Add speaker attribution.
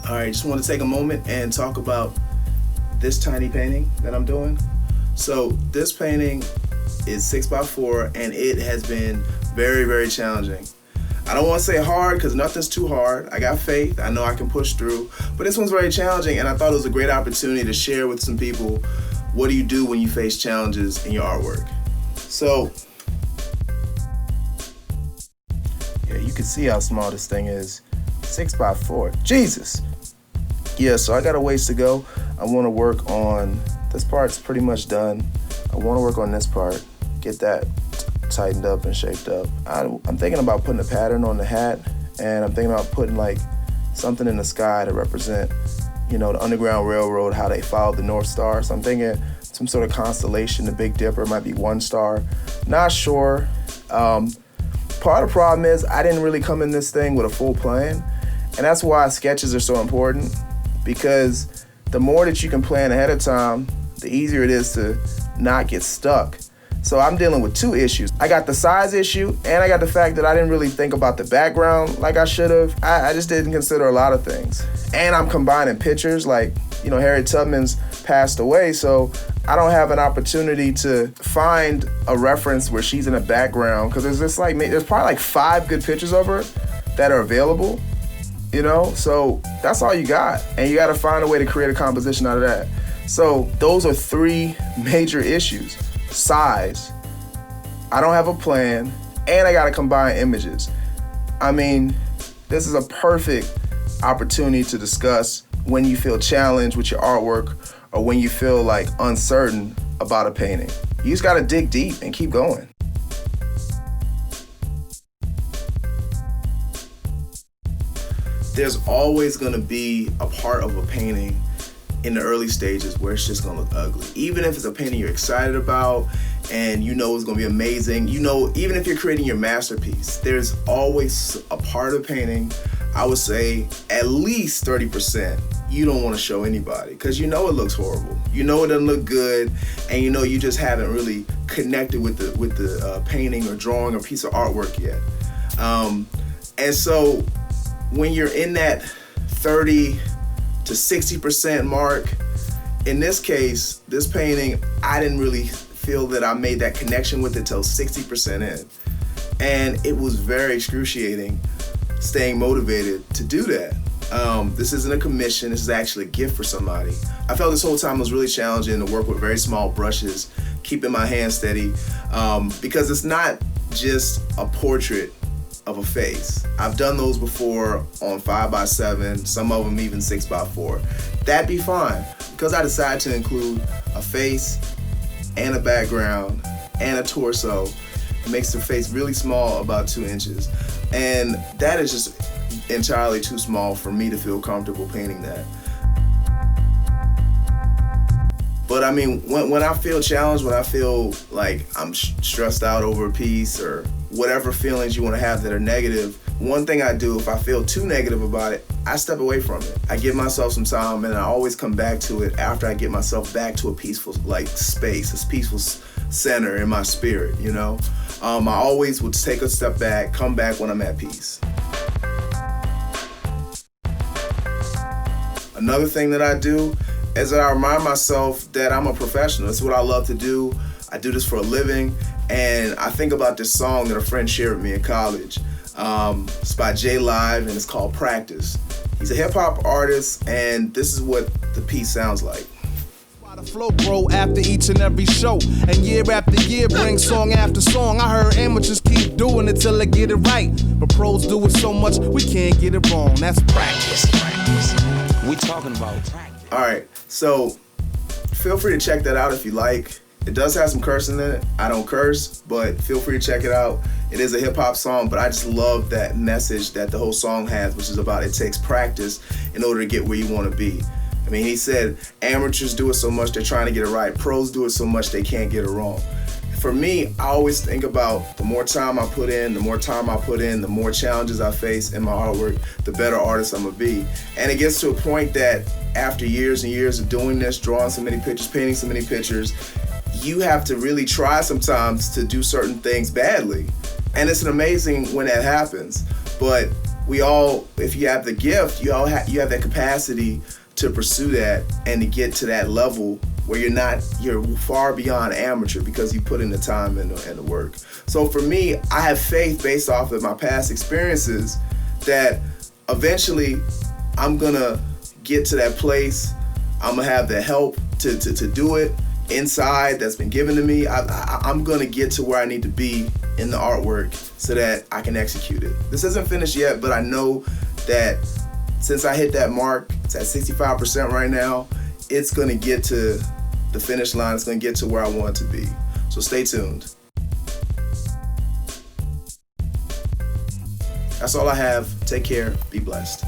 Speaker 1: All right, just want to take a moment and talk about this tiny painting that I'm doing. So this painting is 6x4 and it has been very, very challenging. I don't want to say hard because nothing's too hard. I got faith. I know I can push through. But this one's very challenging, and I thought it was a great opportunity to share with some people what do you do when you face challenges in your artwork. So, yeah, you can see how small this thing is. 6x4. Jesus. Yeah, so I got a ways to go. I want to work on, this part's pretty much done. I want to work on this part, get that tightened up and shaped up. I'm thinking about putting a pattern on the hat, and I'm thinking about putting like something in the sky to represent, you know, the Underground Railroad, how they followed the North Star. So I'm thinking some sort of constellation, the Big Dipper might be one star. Not sure. Part of the problem is I didn't really come in this thing with a full plan, and that's why sketches are so important, because the more that you can plan ahead of time, the easier it is to not get stuck. So I'm dealing with two issues. I got the size issue, and I got the fact that I didn't really think about the background like I should have. I just didn't consider a lot of things. And I'm combining pictures, like, you know, Harriet Tubman's passed away, so I don't have an opportunity to find a reference where she's in a background, because there's probably like 5 good pictures of her that are available, you know? So that's all you got, and you gotta find a way to create a composition out of that. So those are 3 major issues. Size, I don't have a plan, and I gotta combine images. I mean, this is a perfect opportunity to discuss when you feel challenged with your artwork or when you feel like uncertain about a painting. You just gotta dig deep and keep going. There's always gonna be a part of a painting in the early stages where it's just gonna look ugly. Even if it's a painting you're excited about and you know it's gonna be amazing, you know, even if you're creating your masterpiece, there's always a part of the painting, I would say at least 30%, you don't wanna show anybody, because you know it looks horrible. You know it doesn't look good, and you know you just haven't really connected with the painting or drawing or piece of artwork yet. And so when you're in that 30 to 60% mark, in this case, this painting, I didn't really feel that I made that connection with it till 60% in. And it was very excruciating staying motivated to do that. This isn't a commission, this is actually a gift for somebody. I felt this whole time it was really challenging to work with very small brushes, keeping my hand steady, because it's not just a portrait of a face. I've done those before on 5x7, some of them even 6x4. That'd be fine, because I decided to include a face and a background and a torso. It makes the face really small, about 2 inches. And that is just entirely too small for me to feel comfortable painting that. But I mean, when I feel challenged, when I feel like I'm stressed out over a piece or whatever feelings you want to have that are negative, one thing I do, if I feel too negative about it, I step away from it. I give myself some time, and I always come back to it after I get myself back to a peaceful space, this peaceful center in my spirit, you know? I always would take a step back, come back when I'm at peace. Another thing that I do is that I remind myself that I'm a professional. It's what I love to do. I do this for a living. And I think about this song that a friend shared with me in college. It's by J Live, and it's called Practice. He's a hip hop artist, and this is what the piece sounds like.
Speaker 2: The flow grow after each and every show, and year after year bring song after song. I heard amateurs keep doing it till they get it right, but pros do it so much we can't get it wrong. That's practice.
Speaker 3: We talking about practice.
Speaker 1: All right, so feel free to check that out if you like. It does have some cursing in it. I don't curse, but feel free to check it out. It is a hip hop song, but I just love that message that the whole song has, which is about it takes practice in order to get where you want to be. I mean, he said amateurs do it so much they're trying to get it right. Pros do it so much they can't get it wrong. For me, I always think about the more time I put in, the more challenges I face in my artwork, the better artist I'm gonna be. And it gets to a point that after years and years of doing this, drawing so many pictures, painting so many pictures, you have to really try sometimes to do certain things badly. And it's amazing when that happens. But we all, if you have the gift, you have that capacity to pursue that and to get to that level where you're far beyond amateur because you put in the time and the work. So for me, I have faith based off of my past experiences that eventually I'm gonna get to that place. I'm gonna have the help to do it inside that's been given to me. I'm gonna get to where I need to be in the artwork so that I can execute it. This isn't finished yet, but I know that since I hit that mark, it's at 65% right now, it's gonna get to the finish line. It's gonna get to where I want it to be. So stay tuned. That's all I have. Take care. Be blessed.